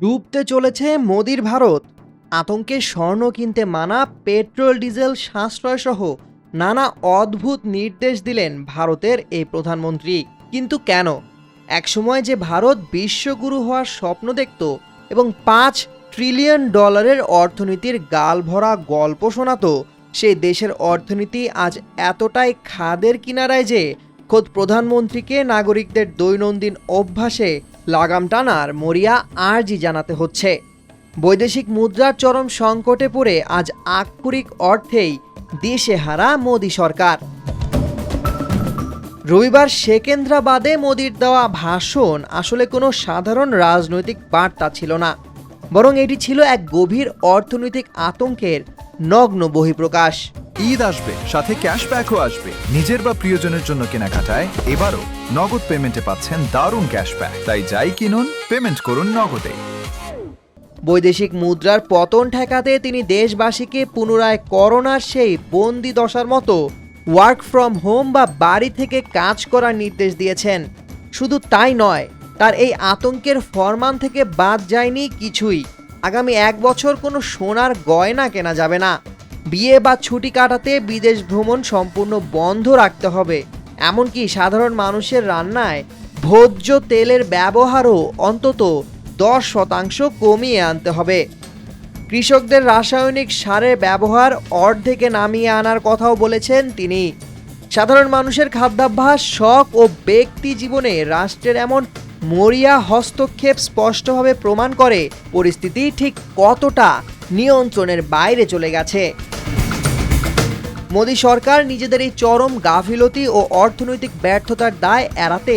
ডুবতে চলেছে মোদির ভারত। আতঙ্কে স্বর্ণ কিনতে মানা, পেট্রোল ডিজেল সাশ্রয় সহ নানা অদ্ভুত নির্দেশ দিলেন ভারতের এই প্রধানমন্ত্রী। কিন্তু কেন? একসময় যে ভারত বিশ্বগুরু হওয়ার স্বপ্ন দেখত এবং $5 ট্রিলিয়ন অর্থনীতির গালভরা গল্প শোনাতো, সেই দেশের অর্থনীতি আজ এতটাই খাদের কিনারায় যে খোদ প্রধানমন্ত্রীকে নাগরিকদের দৈনন্দিন অভ্যাসে লাগাম টানার মরিয়া আর্জি জানাতে হচ্ছে। বৈদেশিক মুদ্রার চরম সংকটে পড়ে আজ আক্ষরিক অর্থেই দিশেহারা মোদি সরকার। রবিবার সেকেন্দ্রাবাদে মোদির দেওয়া ভাষণ আসলে কোনো সাধারণ রাজনৈতিক বার্তা ছিল না, বরং এটি ছিল এক গভীর অর্থনৈতিক আতঙ্কের নগ্ন বহিঃপ্রকাশ। ঈদ আসবে, সাথে ক্যাশব্যাকও আসবে। নিজের বা প্রিয়জনের জন্য কেনাকাটায় এবারও নগদ পেমেন্টে পাচ্ছেন দারুণ ক্যাশব্যাক। তাই যাই কিনুন, পেমেন্ট করুন নগদে। বৈদেশিক মুদ্রার পতন ঠেকাতে তিনি দেশবাসীকে পুনরায় করোনার সেই বন্দি দশার মতো ওয়ার্ক ফ্রম হোম বা বাড়ি থেকে কাজ করার নির্দেশ দিয়েছেন। শুধু তাই নয়, তার এই আতঙ্কের ফরমান থেকে বাদ যায়নি কিছুই। আগামী 1 বছর কোনো সোনার গয়না কেনা যাবে না, বিয়ে বা ছুটি কাটাতে বিদেশ ভ্রমণ সম্পূর্ণ বন্ধ রাখতে হবে, এমনকি সাধারণ মানুষের রান্নায় ভোজ্য তেলের ব্যবহারও অন্তত 10% কমিয়ে আনতে হবে। কৃষকদের রাসায়নিক সারের ব্যবহার অর্ধেকে নামিয়ে আনার কথাও বলেছেন তিনি। সাধারণ মানুষের খাদ্যাভ্যাস, শখ ও ব্যক্তি জীবনে রাষ্ট্রের এমন মরিয়া হস্তক্ষেপ স্পষ্টভাবে প্রমাণ করে পরিস্থিতি ঠিক কতটা নিয়ন্ত্রণের বাইরে চলে গেছে। মোদি সরকার নিজেদের এই চরম গাফিলতি ও অর্থনৈতিক ব্যর্থতার দায় এড়াতে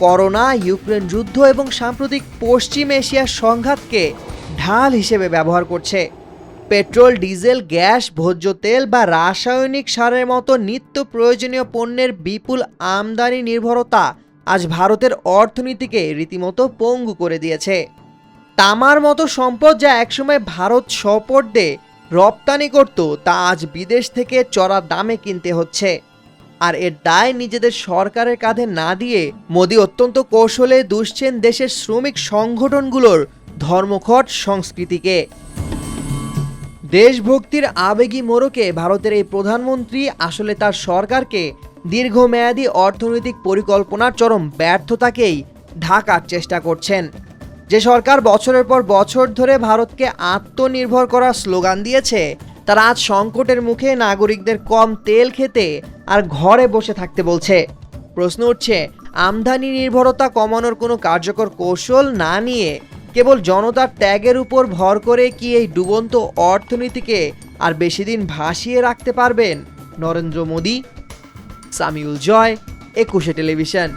করোনা, ইউক্রেন যুদ্ধ এবং সাম্প্রতিক পশ্চিম এশিয়ার সংঘাতকে ঢাল হিসেবে ব্যবহার করছে। পেট্রোল, ডিজেল, গ্যাস, ভোজ্য তেল বা রাসায়নিক সারের মতো নিত্য প্রয়োজনীয় পণ্যের বিপুল আমদানি নির্ভরতা আজ ভারতের অর্থনীতিকে রীতিমতো পঙ্গু করে দিয়েছে। তামার মতো সম্পদ যা একসময় ভারত স্বপর্দে রপ্তানি করত, তা আজ বিদেশ থেকে চড়া দামে কিনতে হচ্ছে। আর এর দায় নিজেদের সরকারের কাঁধে না দিয়ে মোদি অত্যন্ত কৌশলে দুষছেন দেশের শ্রমিক সংগঠনগুলোর ধর্মঘট সংস্কৃতিকে। দেশভক্তির আবেগী মোড়কে ভারতের এই প্রধানমন্ত্রী আসলে তার সরকারকে দীর্ঘমেয়াদী অর্থনৈতিক পরিকল্পনার চরম ব্যর্থতাকেই ঢাকার চেষ্টা করছেন। যে সরকার বছরের পর বছর ধরে ভারতকে আত্মনির্ভর করার স্লোগান দিয়েছে, তারা আজ সংকটের মুখে নাগরিকদের কম তেল খেতে আর ঘরে বসে থাকতে বলছে। প্রশ্ন উঠছে, আমদানি নির্ভরতা কমানোর কোনো কার্যকর কৌশল না নিয়ে কেবল জনতার ত্যাগের উপর ভর করে কি এই ডুবন্ত অর্থনীতিকে আর বেশি দিন ভাসিয়ে রাখতে পারবেন নরেন্দ্র মোদি? সামিউল জয়, 21 টেলিভিশন।